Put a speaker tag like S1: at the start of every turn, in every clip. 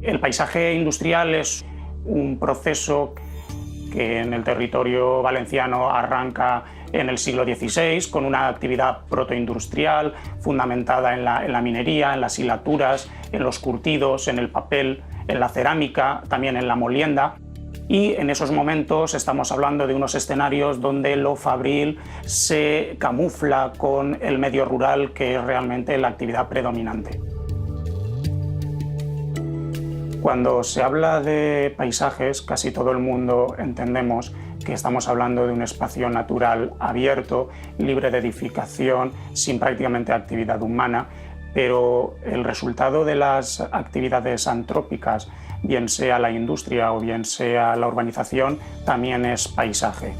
S1: El paisaje industrial es un proceso que en el territorio valenciano arranca en el siglo XVI con una actividad protoindustrial fundamentada en la minería, en las hilaturas, en los curtidos, en el papel, en la cerámica, también en la molienda. Y en esos momentos estamos hablando de unos escenarios donde lo fabril se camufla con el medio rural, que es realmente la actividad predominante. Cuando se habla de paisajes, casi todo el mundo entendemos que estamos hablando de un espacio natural abierto, libre de edificación, sin prácticamente actividad humana, pero el resultado de las actividades antrópicas, bien sea la industria o bien sea la urbanización, también es paisaje.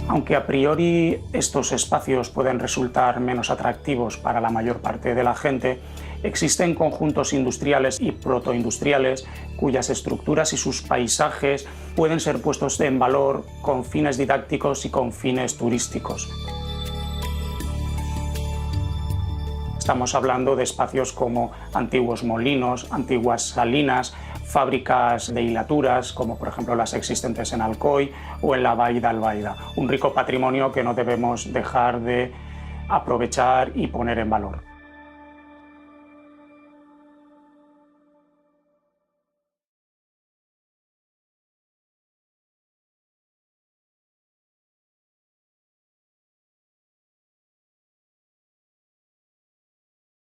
S1: Aunque a priori estos espacios pueden resultar menos atractivos para la mayor parte de la gente, existen conjuntos industriales y protoindustriales cuyas estructuras y sus paisajes pueden ser puestos en valor con fines didácticos y con fines turísticos. Estamos hablando de espacios como antiguos molinos, antiguas salinas, fábricas de hilaturas, como por ejemplo las existentes en Alcoy o en la Vall d'Albaida. Un rico patrimonio que no debemos dejar de aprovechar y poner en valor.